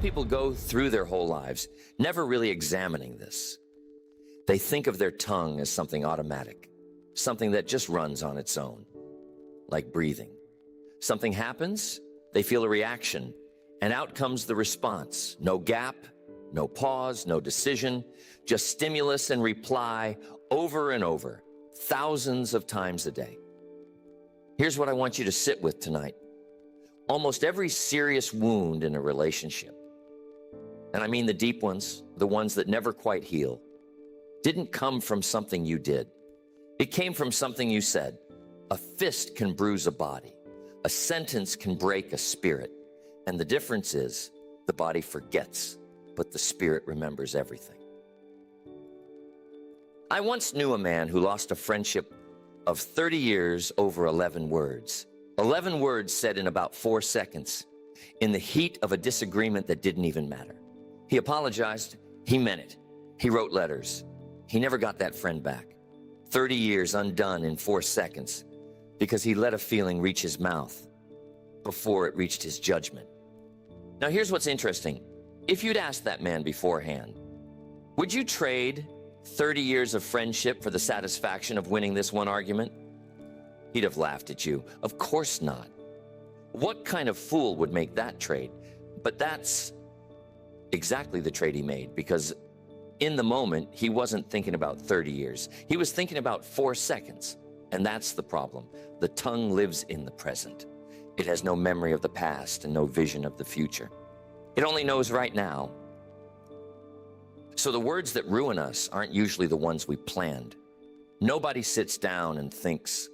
people go through their whole lives never really examining this. They think of their tongue as something automatic, something that just runs on its own, like breathing. Something happens, they feel a reaction, and out comes the response. No gap, no pause, no decision, just stimulus and reply over and over, thousands of times a day. Here's what I want you to sit with tonight. Almost every serious wound in a relationship, and I mean the deep ones, the ones that never quite heal, didn't come from something you did. It came from something you said. A fist can bruise a body. A sentence can break a spirit. And the difference is the body forgets, but the spirit remembers everything. I once knew a man who lost a friendship of 30 years over 11 words. 11 words said in about 4 seconds, in the heat of a disagreement that didn't even matter. He apologized. He meant it. He wrote letters. He never got that friend back. 30 years undone in 4 seconds because he let a feeling reach his mouth before it reached his judgment. Now, here's what's interesting. If you'd asked that man beforehand, would you trade 30 years of friendship for the satisfaction of winning this one argument? He'd have laughed at you. Of course not. What kind of fool would make that trade? But that's exactly the trade he made, because in the moment, he wasn't thinking about 30 years. He was thinking about 4 seconds. And that's the problem. The tongue lives in the present. It has no memory of the past and no vision of the future. It only knows right now. So the words that ruin us aren't usually the ones we planned. Nobody sits down and thinks,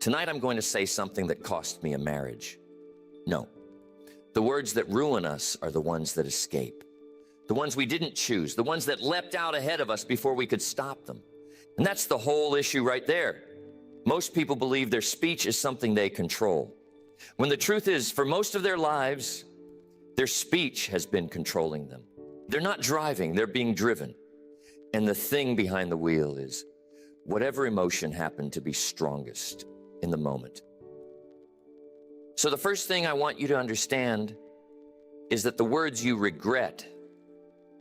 tonight I'm going to say something that cost me a marriage. No. The words that ruin us are the ones that escape. The ones we didn't choose, the ones that leapt out ahead of us before we could stop them. And that's the whole issue right there. Most people believe their speech is something they control, when the truth is, for most of their lives, their speech has been controlling them. They're not driving, they're being driven. And the thing behind the wheel is whatever emotion happened to be strongest in the moment. So the first thing I want you to understand is that the words you regret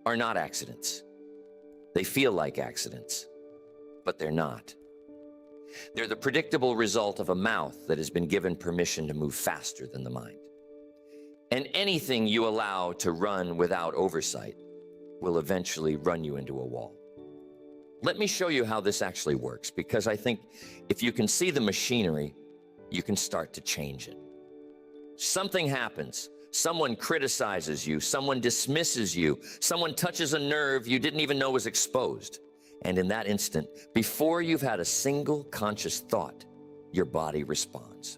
are not accidents. They feel like accidents, but they're not. They're the predictable result of a mouth that has been given permission to move faster than the mind. And anything you allow to run without oversight will eventually run you into a wall. Let me show you how this actually works, because I think if you can see the machinery, you can start to change it. Something happens. Someone criticizes you. Someone dismisses you. Someone touches a nerve you didn't even know was exposed. And in that instant, before you've had a single conscious thought, your body responds.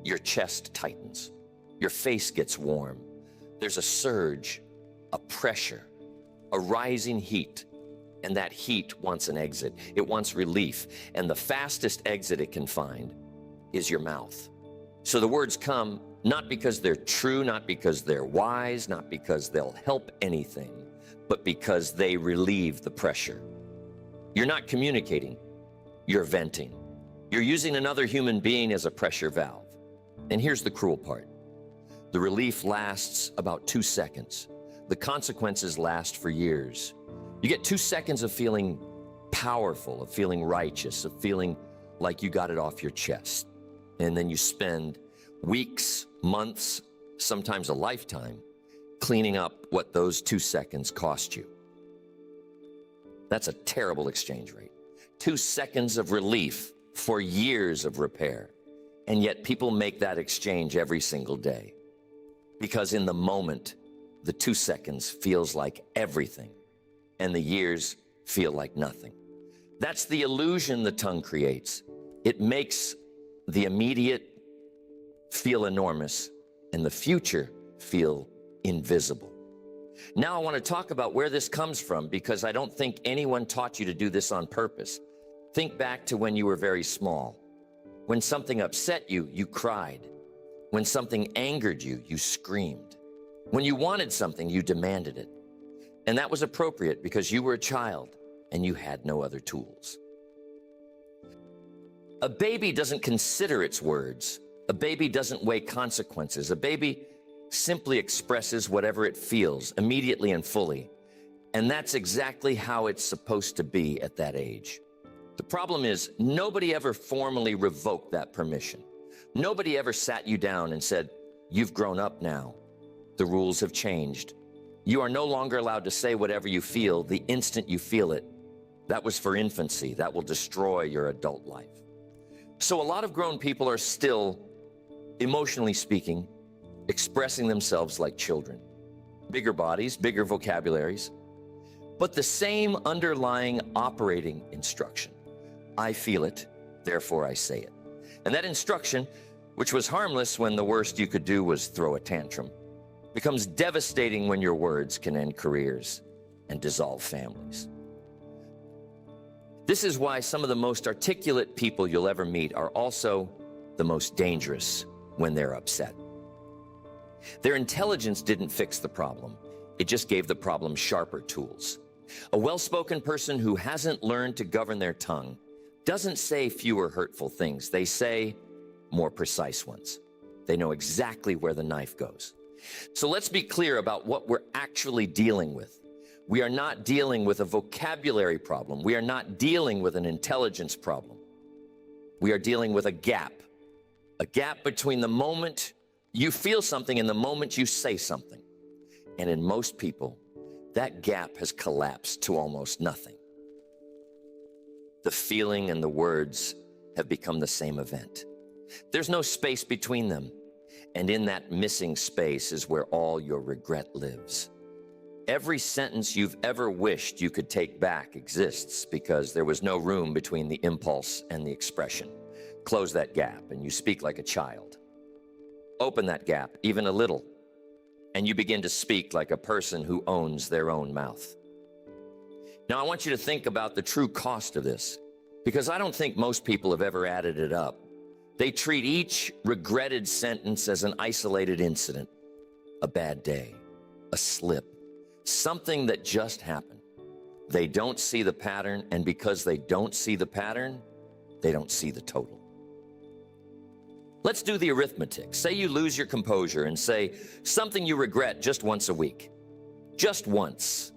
Your chest tightens. Your face gets warm. There's a surge, a pressure, a rising heat. And that heat wants an exit. It wants relief. And the fastest exit it can find is your mouth. So the words come not because they're true, not because they're wise, not because they'll help anything, but because they relieve the pressure. You're not communicating, you're venting. You're using another human being as a pressure valve. And here's the cruel part. The relief lasts about 2 seconds. The consequences last for years. You get 2 seconds of feeling powerful, of feeling righteous, of feeling like you got it off your chest. And then you spend weeks, months, sometimes a lifetime, cleaning up what those 2 seconds cost you. That's a terrible exchange rate. 2 seconds of relief for years of repair. And yet people make that exchange every single day. Because in the moment, the 2 seconds feels like everything, and the years feel like nothing. That's the illusion the tongue creates. It makes the immediate feel enormous and the future feel invisible. Now I want to talk about where this comes from, because I don't think anyone taught you to do this on purpose. Think back to when you were very small. When something upset you, you cried. When something angered you, you screamed. When you wanted something, you demanded it. And that was appropriate because you were a child and you had no other tools. A baby doesn't consider its words. A baby doesn't weigh consequences. A baby simply expresses whatever it feels immediately and fully. And that's exactly how it's supposed to be at that age. The problem is, nobody ever formally revoked that permission. Nobody ever sat you down and said, "You've grown up now. The rules have changed. You are no longer allowed to say whatever you feel the instant you feel it. That was for infancy. That will destroy your adult life." So a lot of grown people are still, emotionally speaking, expressing themselves like children. Bigger bodies, bigger vocabularies, but the same underlying operating instruction. I feel it, therefore I say it. And that instruction, which was harmless when the worst you could do was throw a tantrum, becomes devastating when your words can end careers and dissolve families. This is why some of the most articulate people you'll ever meet are also the most dangerous when they're upset. Their intelligence didn't fix the problem. It just gave the problem sharper tools. A well-spoken person who hasn't learned to govern their tongue doesn't say fewer hurtful things. They say more precise ones. They know exactly where the knife goes. So let's be clear about what we're actually dealing with. We are not dealing with a vocabulary problem. We are not dealing with an intelligence problem. We are dealing with a gap between the moment you feel something and the moment you say something. And in most people, that gap has collapsed to almost nothing. The feeling and the words have become the same event. There's no space between them. And in that missing space is where all your regret lives. Every sentence you've ever wished you could take back exists because there was no room between the impulse and the expression. Close that gap and you speak like a child. Open that gap even a little, and you begin to speak like a person who owns their own mouth. Now, I want you to think about the true cost of this, because I don't think most people have ever added it up. They treat each regretted sentence as an isolated incident, a bad day, a slip, something that just happened. They don't see the pattern, and because they don't see the pattern, they don't see the total. Let's do the arithmetic. Say you lose your composure and say something you regret just once a week. Just once.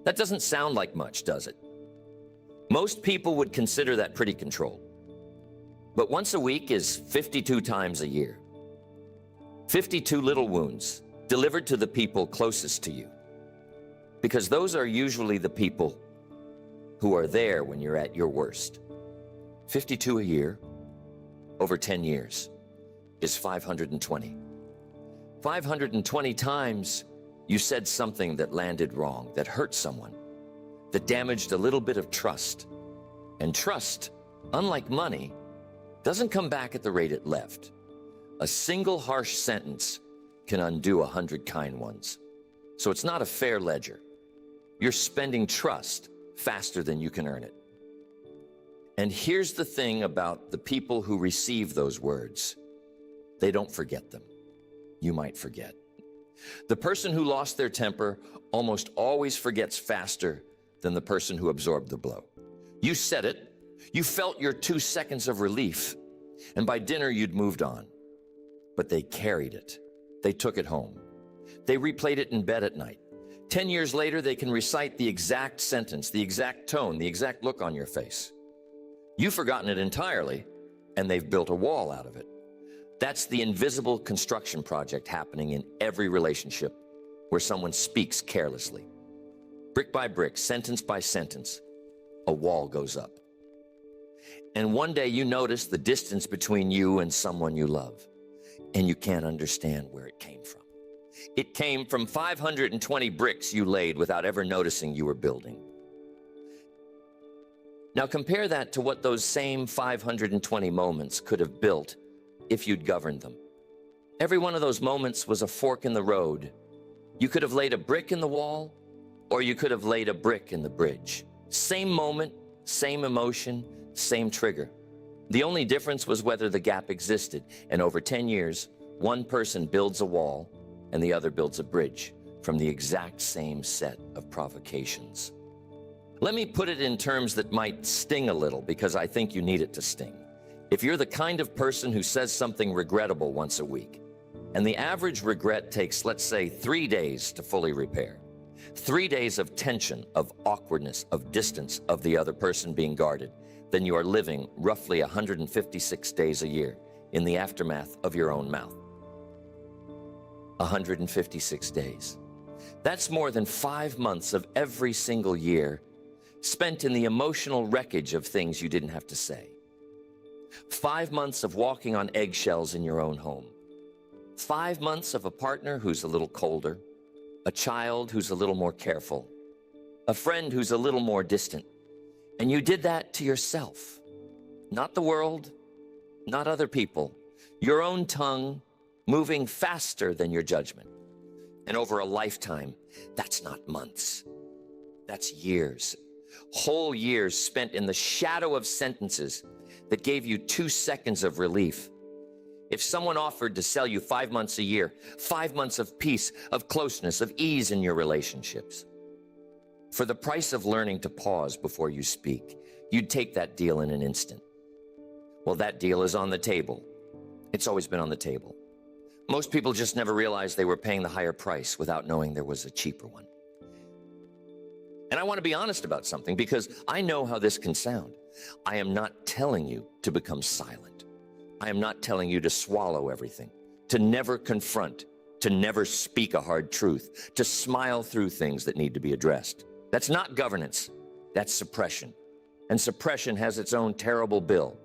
That doesn't sound like much, does it? Most people would consider that pretty controlled. But once a week is 52 times a year. 52 little wounds delivered to the people closest to you. Because those are usually the people who are there when you're at your worst. 52 a year, over 10 years, is 520. 520 times you said something that landed wrong, that hurt someone, that damaged a little bit of trust. And trust, unlike money, doesn't come back at the rate it left. A single harsh sentence can undo 100 kind ones. So it's not a fair ledger. You're spending trust faster than you can earn it. And here's the thing about the people who receive those words. They don't forget them. You might forget. The person who lost their temper almost always forgets faster than the person who absorbed the blow. You said it, you felt your 2 seconds of relief, and by dinner you'd moved on. But they carried it. They took it home. They replayed it in bed at night. 10 years later, they can recite the exact sentence, the exact tone, the exact look on your face. You've forgotten it entirely, and they've built a wall out of it. That's the invisible construction project happening in every relationship where someone speaks carelessly. Brick by brick, sentence by sentence, a wall goes up. And one day you notice the distance between you and someone you love, and you can't understand where it came from. It came from 520 bricks you laid without ever noticing you were building. Now compare that to what those same 520 moments could have built if you'd governed them. Every one of those moments was a fork in the road. You could have laid a brick in the wall, or you could have laid a brick in the bridge. Same moment, same emotion, same trigger. The only difference was whether the gap existed, and over 10 years, one person builds a wall and the other builds a bridge from the exact same set of provocations. Let me put it in terms that might sting a little, because I think you need it to sting. If you're the kind of person who says something regrettable once a week, And the average regret takes, let's say, 3 days to fully repair. 3 days of tension, of awkwardness, of distance of the other person being guarded. Then you are living roughly 156 days a year in the aftermath of your own mouth. 156 days. That's more than 5 months of every single year spent in the emotional wreckage of things you didn't have to say. 5 months of walking on eggshells in your own home. 5 months of a partner who's a little colder, a child who's a little more careful, a friend who's a little more distant. And you did that to yourself, not the world, not other people, your own tongue moving faster than your judgment. And over a lifetime, that's not months, that's years, whole years spent in the shadow of sentences that gave you 2 seconds of relief. If someone offered to sell you 5 months a year, 5 months of peace, of closeness, of ease in your relationships, for the price of learning to pause before you speak, you'd take that deal in an instant. Well, that deal is on the table. It's always been on the table. Most people just never realized they were paying the higher price without knowing there was a cheaper one. And I want to be honest about something because I know how this can sound. I am not telling you to become silent. I am not telling you to swallow everything, to never confront, to never speak a hard truth, to smile through things that need to be addressed. That's not governance, that's suppression. And suppression has its own terrible bill.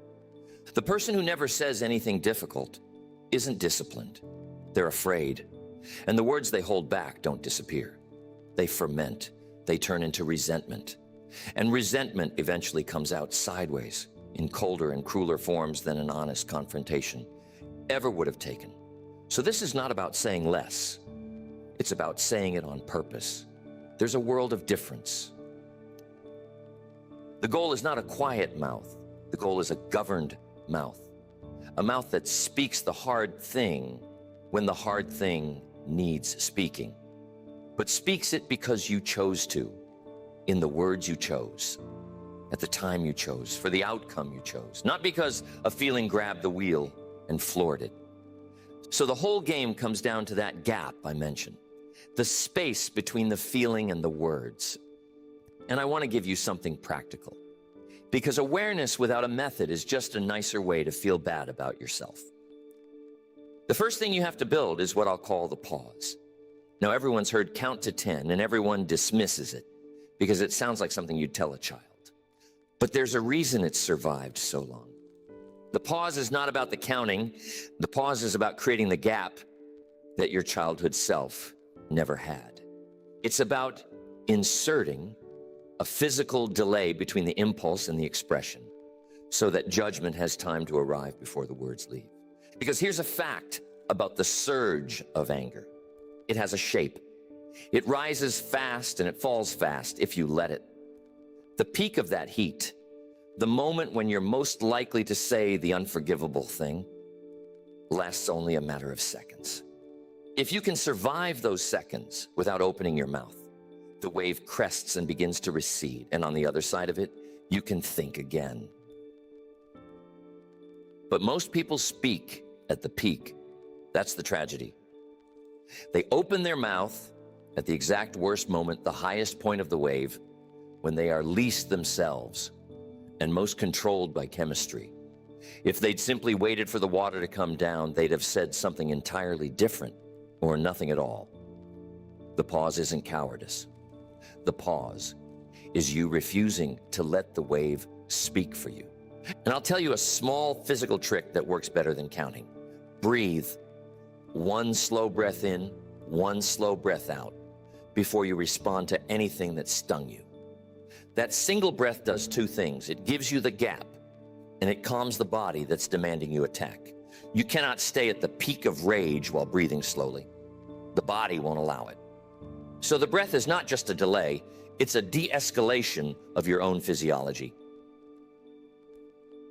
The person who never says anything difficult isn't disciplined. They're afraid. And the words they hold back don't disappear. They ferment. They turn into resentment. And resentment eventually comes out sideways in colder and crueler forms than an honest confrontation ever would have taken. So this is not about saying less. It's about saying it on purpose. There's a world of difference. The goal is not a quiet mouth. The goal is a governed mouth. A mouth that speaks the hard thing when the hard thing needs speaking, but speaks it because you chose to, in the words you chose, at the time you chose, for the outcome you chose, not because a feeling grabbed the wheel and floored it. So the whole game comes down to that gap I mentioned, the space between the feeling and the words. And I want to give you something practical, because awareness without a method is just a nicer way to feel bad about yourself. The first thing you have to build is what I'll call the pause. Now, everyone's heard count to 10, and everyone dismisses it because it sounds like something you'd tell a child. But there's a reason it's survived so long. The pause is not about the counting. The pause is about creating the gap that your childhood self never had. It's about inserting a physical delay between the impulse and the expression so that judgment has time to arrive before the words leave. Because here's a fact about the surge of anger. It has a shape. It rises fast and it falls fast if you let it. The peak of that heat, the moment when you're most likely to say the unforgivable thing, lasts only a matter of seconds. If you can survive those seconds without opening your mouth, the wave crests and begins to recede, and on the other side of it, you can think again. But most people speak at the peak. That's the tragedy. They open their mouth at the exact worst moment, the highest point of the wave, when they are least themselves and most controlled by chemistry. If they'd simply waited for the water to come down, they'd have said something entirely different or nothing at all. The pause isn't cowardice. The pause is you refusing to let the wave speak for you. And I'll tell you a small physical trick that works better than counting. Breathe. 1 slow breath in, 1 slow breath out before you respond to anything that stung you. That single breath does 2 things. It gives you the gap, and it calms the body that's demanding you attack. You cannot stay at the peak of rage while breathing slowly. The body won't allow it. So the breath is not just a delay, it's a de-escalation of your own physiology.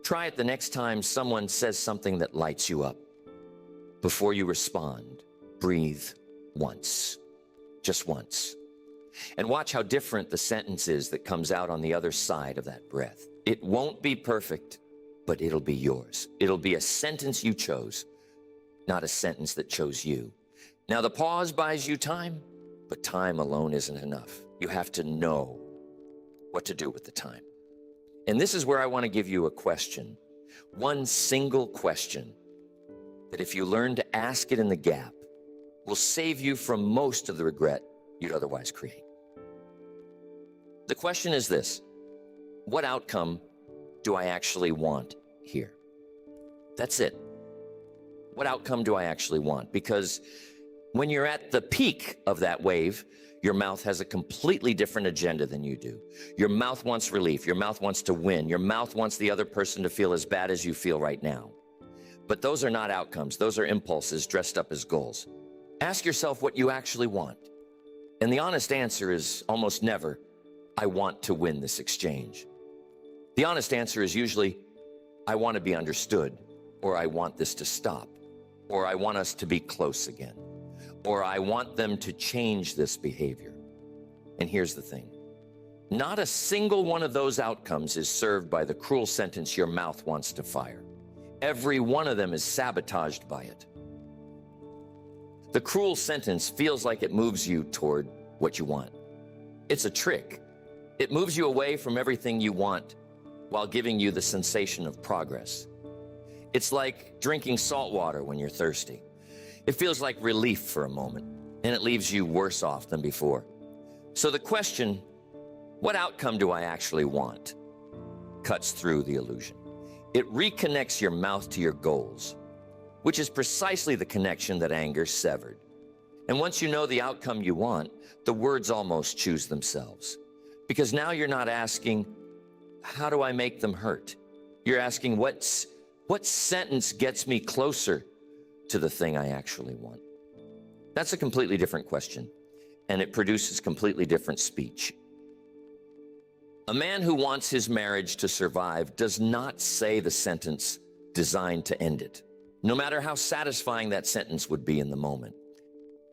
Try it the next time someone says something that lights you up. Before you respond, breathe once, just once. And watch how different the sentence is that comes out on the other side of that breath. It won't be perfect, but it'll be yours. It'll be a sentence you chose. not a sentence that chose you. Now, the pause buys you time, but time alone isn't enough. You have to know what to do with the time. And this is where I want to give you a question, one single question, that if you learn to ask it in the gap, will save you from most of the regret you'd otherwise create. The question is this: what outcome do I actually want here? That's it. What outcome do I actually want? Because when you're at the peak of that wave, your mouth has a completely different agenda than you do. Your mouth wants relief. Your mouth wants to win. Your mouth wants the other person to feel as bad as you feel right now. But those are not outcomes. Those are impulses dressed up as goals. Ask yourself what you actually want. And the honest answer is almost never, I want to win this exchange. The honest answer is usually, I want to be understood, or I want this to stop, or I want us to be close again, or I want them to change this behavior. And here's the thing. Not a single one of those outcomes is served by the cruel sentence your mouth wants to fire. Every one of them is sabotaged by it. The cruel sentence feels like it moves you toward what you want. It's a trick. It moves you away from everything you want while giving you the sensation of progress. It's like drinking salt water when you're thirsty. It feels like relief for a moment, and it leaves you worse off than before. So the question, what outcome do I actually want, cuts through the illusion. It reconnects your mouth to your goals, which is precisely the connection that anger severed. And once you know the outcome you want, the words almost choose themselves. Because now you're not asking, how do I make them hurt? You're asking, what sentence gets me closer to the thing I actually want? That's a completely different question, and it produces completely different speech. A man who wants his marriage to survive does not say the sentence designed to end it, no matter how satisfying that sentence would be in the moment.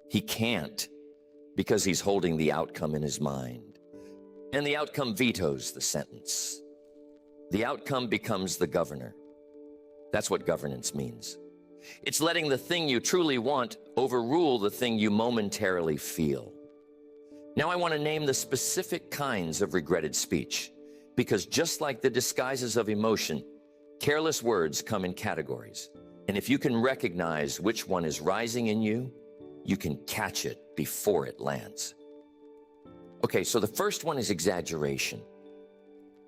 He can't, because he's holding the outcome in his mind. And the outcome vetoes the sentence. The outcome becomes the governor. That's what governance means. It's letting the thing you truly want overrule the thing you momentarily feel. Now I want to name the specific kinds of regretted speech, because just like the disguises of emotion, careless words come in categories. And if you can recognize which one is rising in you, you can catch it before it lands. Okay, so the first one is exaggeration.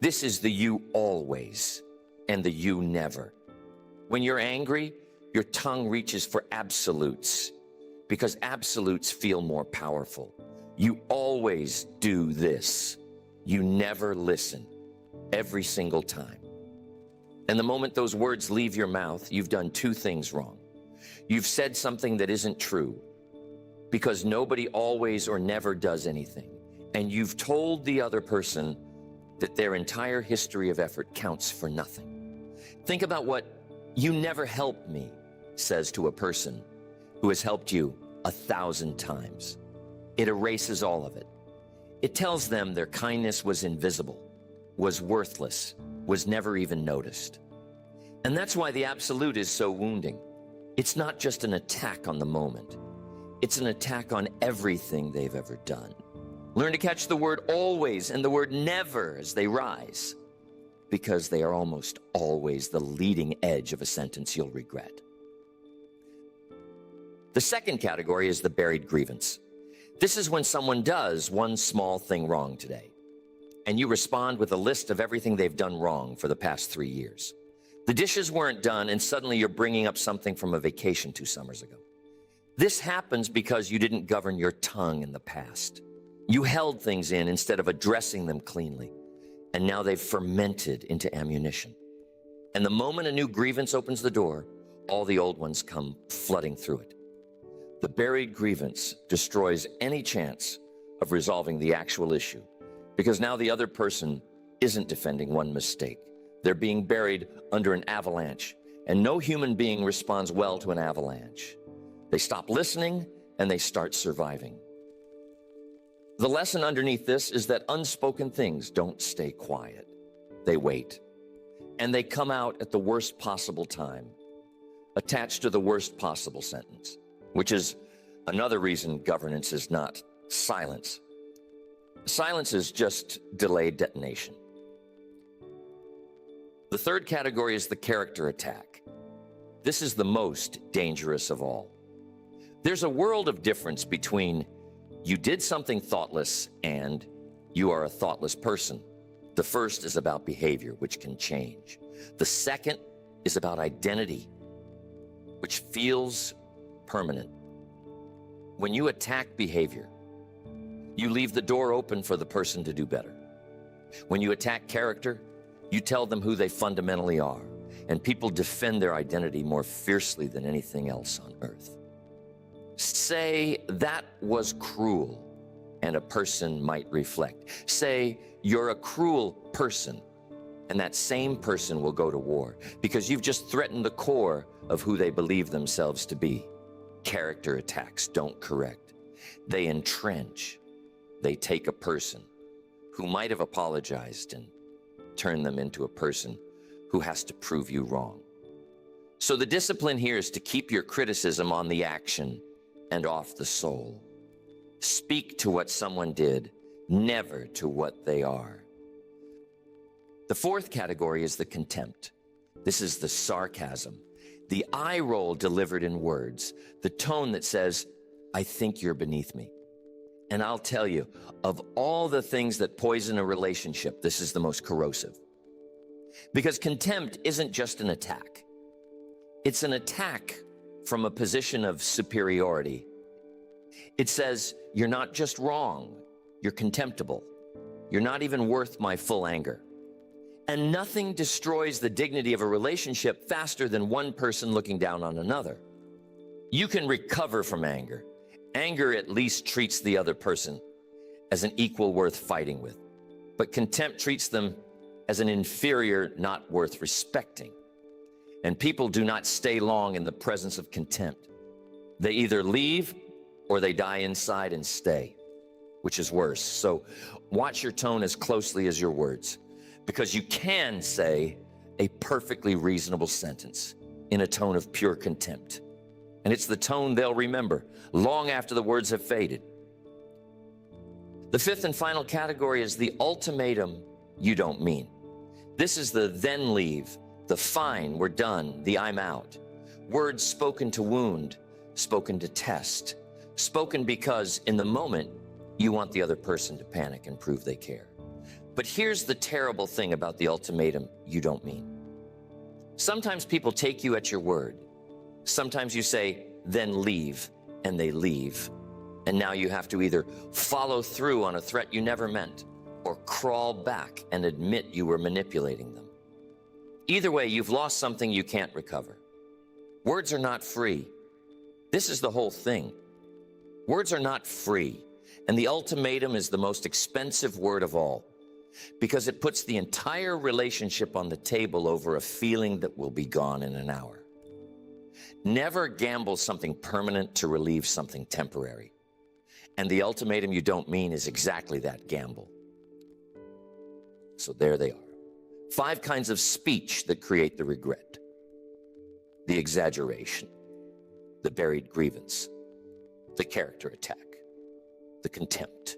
This is the you always and the you never. When you're angry, your tongue reaches for absolutes because absolutes feel more powerful. You always do this. You never listen, every single time. And the moment those words leave your mouth, you've done two things wrong. You've said something that isn't true, because nobody always or never does anything. And you've told the other person that their entire history of effort counts for nothing. Think about what "you never helped me" says to a person who has helped you 1,000 times. It erases all of it. It tells them their kindness was invisible, was worthless, was never even noticed. And that's why the absolute is so wounding. It's not just an attack on the moment. It's an attack on everything they've ever done. Learn to catch the word always and the word never as they rise, because they are almost always the leading edge of a sentence you'll regret. The second category is the buried grievance. This is when someone does one small thing wrong today, and you respond with a list of everything they've done wrong for the past 3 years. The dishes weren't done, and suddenly you're bringing up something from a vacation 2 summers ago. This happens because you didn't govern your tongue in the past. You held things in instead of addressing them cleanly, and now they've fermented into ammunition. And the moment a new grievance opens the door, all the old ones come flooding through it. The buried grievance destroys any chance of resolving the actual issue, because now the other person isn't defending one mistake. They're being buried under an avalanche, and no human being responds well to an avalanche. They stop listening, and they start surviving. The lesson underneath this is that unspoken things don't stay quiet. They wait, and they come out at the worst possible time. attached to the worst possible sentence, which is another reason governance is not silence. Silence is just delayed detonation. The third category is the character attack. This is the most dangerous of all. There's a world of difference between you did something thoughtless and you are a thoughtless person. The first is about behavior, which can change. The second is about identity, which feels permanent. When you attack behavior, you leave the door open for the person to do better. When you attack character, you tell them who they fundamentally are, and people defend their identity more fiercely than anything else on earth. Say, that was cruel, and a person might reflect. Say, you're a cruel person, and that same person will go to war because you've just threatened the core of who they believe themselves to be. Character attacks don't correct. They entrench. They take a person who might have apologized and turn them into a person who has to prove you wrong. So the discipline here is to keep your criticism on the action and off the soul. Speak to what someone did, never to what they are. The fourth category is the contempt. This is the sarcasm, the eye roll delivered in words, the tone that says, I think you're beneath me. And I'll tell you, of all the things that poison a relationship, this is the most corrosive. Because contempt isn't just an attack. It's an attack from a position of superiority. It says, you're not just wrong, you're contemptible. You're not even worth my full anger. And nothing destroys the dignity of a relationship faster than one person looking down on another. You can recover from anger. Anger at least treats the other person as an equal worth fighting with. But contempt treats them as an inferior not worth respecting. And people do not stay long in the presence of contempt. They either leave or they die inside and stay, which is worse. So watch your tone as closely as your words, because you can say a perfectly reasonable sentence in a tone of pure contempt. And it's the tone they'll remember long after the words have faded. The fifth and final category is the ultimatum you don't mean. This is the then leave, the fine, we're done, the I'm out. Words spoken to wound, spoken to test, spoken because in the moment you want the other person to panic and prove they care. But here's the terrible thing about the ultimatum you don't mean. Sometimes people take you at your word. Sometimes you say, then leave, and they leave. And now you have to either follow through on a threat you never meant or crawl back and admit you were manipulating them. Either way, you've lost something you can't recover. Words are not free. This is the whole thing. Words are not free, and the ultimatum is the most expensive word of all because it puts the entire relationship on the table over a feeling that will be gone in an hour. Never gamble something permanent to relieve something temporary. And the ultimatum you don't mean is exactly that gamble. So there they are. 5 kinds of speech that create the regret. The exaggeration, the buried grievance, the character attack, the contempt,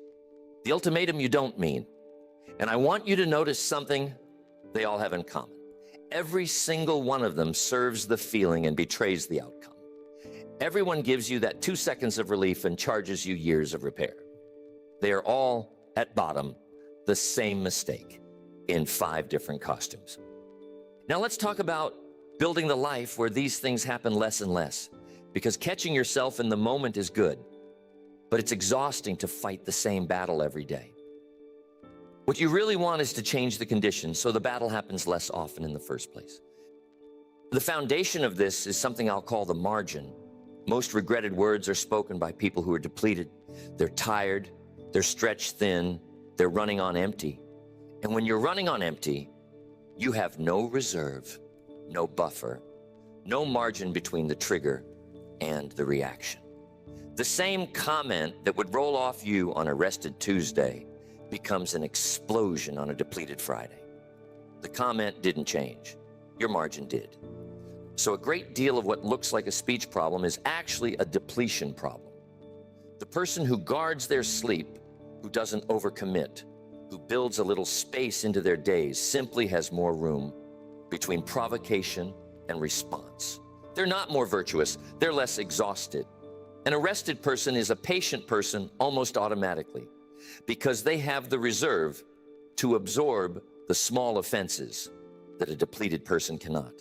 the ultimatum you don't mean. And I want you to notice something they all have in common. Every single one of them serves the feeling and betrays the outcome. Everyone gives you that 2 seconds of relief and charges you years of repair. They are all, at bottom, the same mistake in 5 different costumes. Now let's talk about building the life where these things happen less and less, because catching yourself in the moment is good, but it's exhausting to fight the same battle every day. What you really want is to change the conditions so the battle happens less often in the first place. The foundation of this is something I'll call the margin. Most regretted words are spoken by people who are depleted. They're tired, they're stretched thin, they're running on empty. And when you're running on empty, you have no reserve, no buffer, no margin between the trigger and the reaction. The same comment that would roll off you on a rested Tuesday becomes an explosion on a depleted Friday. The comment didn't change. Your margin did. So a great deal of what looks like a speech problem is actually a depletion problem. The person who guards their sleep, who doesn't overcommit, who builds a little space into their days, simply has more room between provocation and response. They're not more virtuous, they're less exhausted. An arrested person is a patient person almost automatically because they have the reserve to absorb the small offenses that a depleted person cannot.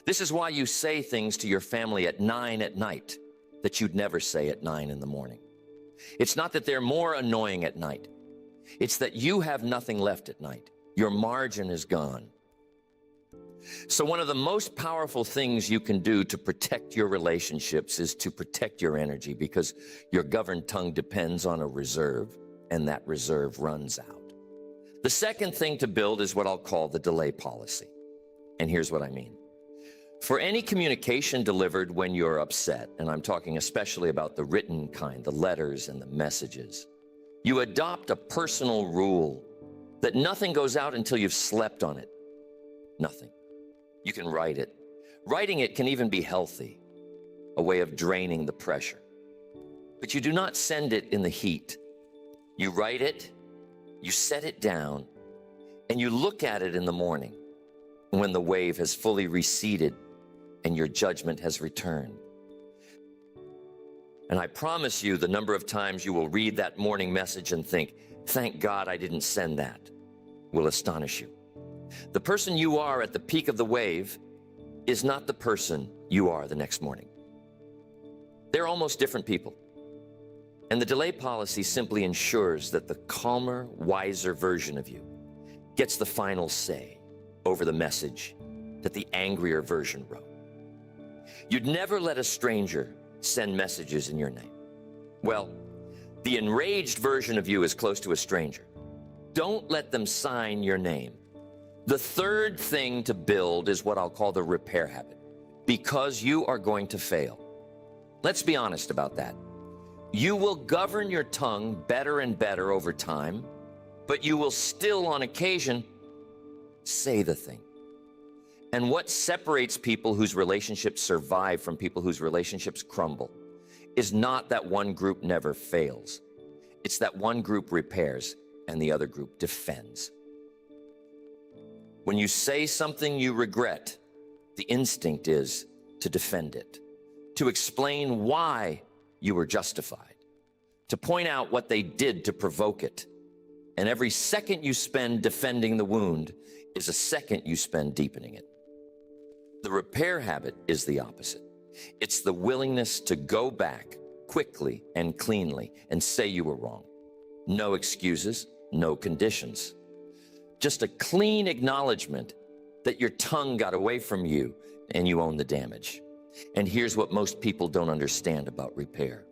This is why you say things to your family at 9 at night that you'd never say at 9 in the morning. It's not that they're more annoying at night. It's that you have nothing left at night. Your margin is gone. So one of the most powerful things you can do to protect your relationships is to protect your energy, because your governed tongue depends on a reserve, and that reserve runs out. The second thing to build is what I'll call the delay policy. And here's what I mean. For any communication delivered when you're upset, and I'm talking especially about the written kind, the letters and the messages, you adopt a personal rule that nothing goes out until you've slept on it. Nothing. You can write it. Writing it can even be healthy, a way of draining the pressure. But you do not send it in the heat. You write it, you set it down, and you look at it in the morning when the wave has fully receded and your judgment has returned. And I promise you, the number of times you will read that morning message and think, thank God I didn't send that, will astonish you. The person you are at the peak of the wave is not the person you are the next morning. They're almost different people. And the delay policy simply ensures that the calmer, wiser version of you gets the final say over the message that the angrier version wrote. You'd never let a stranger send messages in your name. Well, the enraged version of you is close to a stranger. Don't let them sign your name. The third thing to build is what I'll call the repair habit, because you are going to fail. Let's be honest about that. You will govern your tongue better and better over time, but you will still on occasion say the thing. And what separates people whose relationships survive from people whose relationships crumble is not that one group never fails. It's that one group repairs and the other group defends. When you say something you regret, the instinct is to defend it, to explain why you were justified, to point out what they did to provoke it. And every second you spend defending the wound is a second you spend deepening it. The repair habit is the opposite. It's the willingness to go back quickly and cleanly and say you were wrong. No excuses, no conditions. Just a clean acknowledgement that your tongue got away from you and you own the damage. And here's what most people don't understand about repair.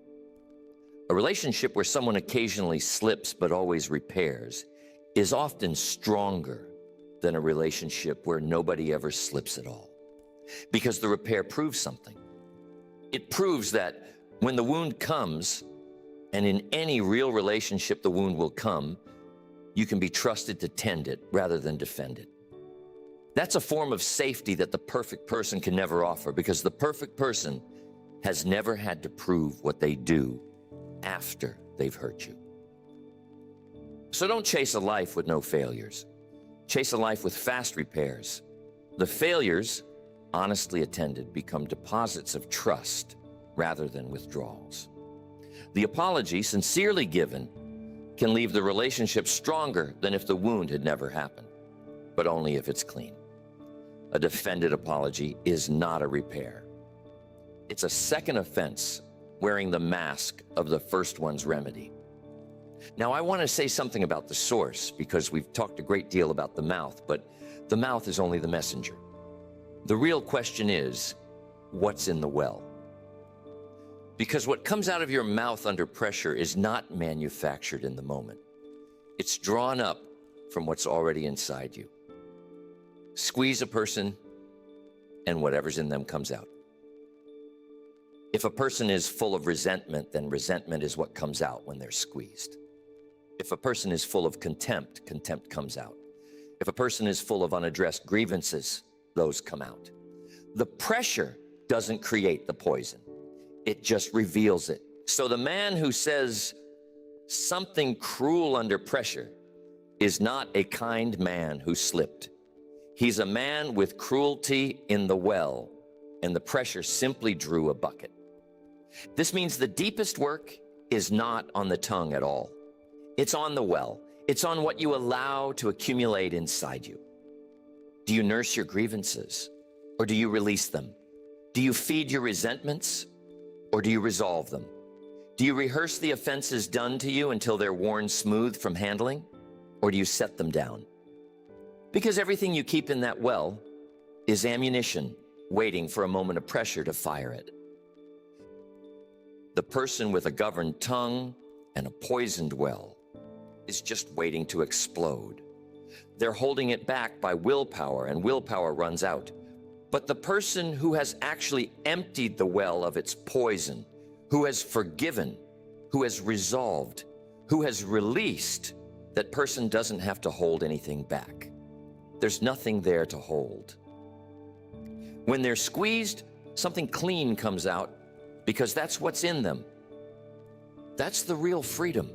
A relationship where someone occasionally slips but always repairs is often stronger than a relationship where nobody ever slips at all. Because the repair proves something. It proves that when the wound comes, and in any real relationship the wound will come, you can be trusted to tend it rather than defend it. That's a form of safety that the perfect person can never offer, because the perfect person has never had to prove what they do after they've hurt you. So don't chase a life with no failures. Chase a life with fast repairs. The failures, honestly attended, become deposits of trust rather than withdrawals. The apology, sincerely given, can leave the relationship stronger than if the wound had never happened, but only if it's clean. A defended apology is not a repair. It's a second offense wearing the mask of the first one's remedy. Now, I want to say something about the source, because we've talked a great deal about the mouth, but the mouth is only the messenger. The real question is, what's in the well? Because what comes out of your mouth under pressure is not manufactured in the moment. It's drawn up from what's already inside you. Squeeze a person, and whatever's in them comes out. If a person is full of resentment, then resentment is what comes out when they're squeezed. If a person is full of contempt, contempt comes out. If a person is full of unaddressed grievances, those come out. The pressure doesn't create the poison. It just reveals it. So the man who says something cruel under pressure is not a kind man who slipped. He's a man with cruelty in the well, and the pressure simply drew a bucket. This means the deepest work is not on the tongue at all. It's on the well. It's on what you allow to accumulate inside you. Do you nurse your grievances, or do you release them? Do you feed your resentments, or do you resolve them? Do you rehearse the offenses done to you until they're worn smooth from handling, or do you set them down? Because everything you keep in that well is ammunition waiting for a moment of pressure to fire it. The person with a governed tongue and a poisoned well is just waiting to explode. They're holding it back by willpower, and willpower runs out. But the person who has actually emptied the well of its poison, who has forgiven, who has resolved, who has released, that person doesn't have to hold anything back. There's nothing there to hold. When they're squeezed, something clean comes out because that's what's in them. That's the real freedom.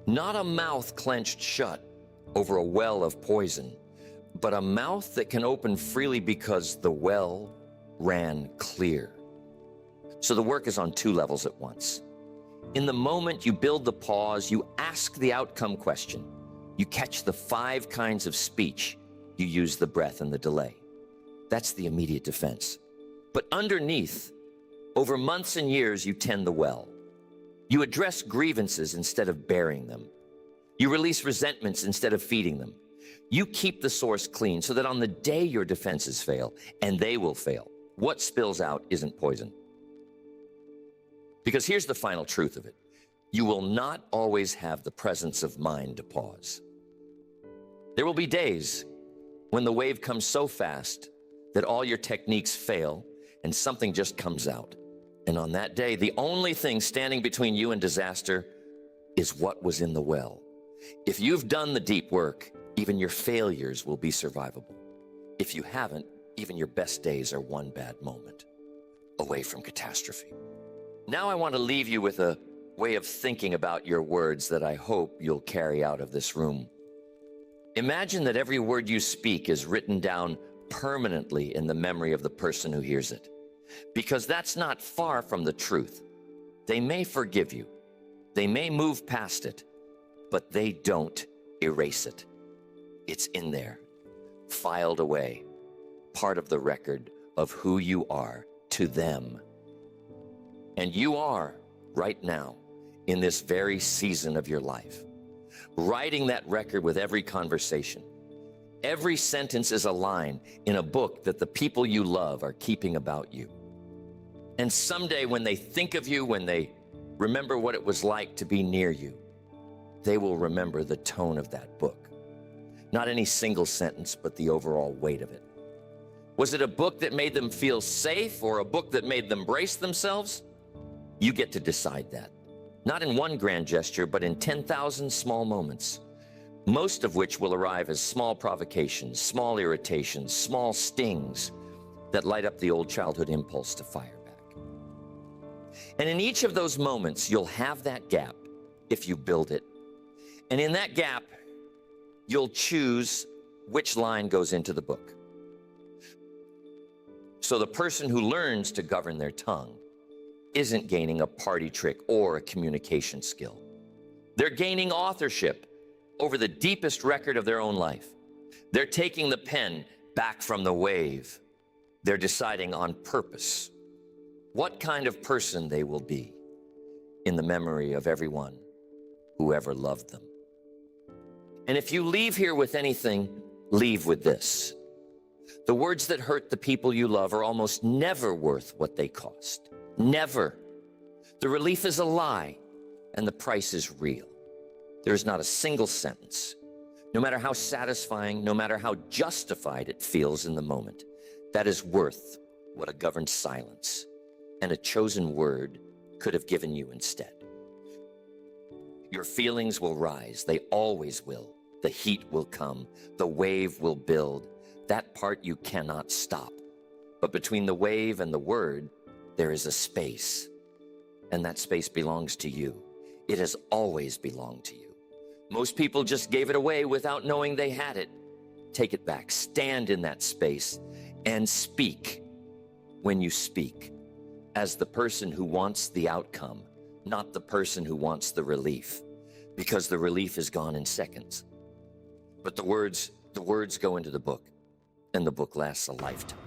Not a mouth clenched shut over a well of poison, but a mouth that can open freely because the well ran clear. So the work is on two levels at once. In the moment you build the pause, you ask the outcome question. You catch the 5 kinds of speech. You use the breath and the delay. That's the immediate defense. But underneath, over months and years, you tend the well. You address grievances instead of burying them. You release resentments instead of feeding them. You keep the source clean so that on the day your defenses fail, and they will fail, what spills out isn't poison. Because here's the final truth of it. You will not always have the presence of mind to pause. There will be days when the wave comes so fast that all your techniques fail and something just comes out. And on that day, the only thing standing between you and disaster is what was in the well. If you've done the deep work, even your failures will be survivable. If you haven't, even your best days are one bad moment away from catastrophe. Now I want to leave you with a way of thinking about your words that I hope you'll carry out of this room. Imagine that every word you speak is written down permanently in the memory of the person who hears it, because that's not far from the truth. They may forgive you, they may move past it, but they don't erase it. It's in there, filed away, part of the record of who you are to them. And you are, right now, in this very season of your life, writing that record with every conversation. Every sentence is a line in a book that the people you love are keeping about you. And someday when they think of you, when they remember what it was like to be near you, they will remember the tone of that book. Not any single sentence, but the overall weight of it. Was it a book that made them feel safe or a book that made them brace themselves? You get to decide that. Not in one grand gesture, but in 10,000 small moments, most of which will arrive as small provocations, small irritations, small stings that light up the old childhood impulse to fire back. And in each of those moments, you'll have that gap if you build it. And in that gap, you'll choose which line goes into the book. So the person who learns to govern their tongue isn't gaining a party trick or a communication skill. They're gaining authorship over the deepest record of their own life. They're taking the pen back from the wave. They're deciding on purpose what kind of person they will be in the memory of everyone who ever loved them. And if you leave here with anything, leave with this. The words that hurt the people you love are almost never worth what they cost. Never. The relief is a lie, and the price is real. There is not a single sentence, no matter how satisfying, no matter how justified it feels in the moment, that is worth what a governed silence and a chosen word could have given you instead. Your feelings will rise. They always will. The heat will come. The wave will build. That part you cannot stop. But between the wave and the word, there is a space. And that space belongs to you. It has always belonged to you. Most people just gave it away without knowing they had it. Take it back. Stand in that space and speak when you speak as the person who wants the outcome, not the person who wants the relief, because the relief is gone in seconds. But the words go into the book, and the book lasts a lifetime.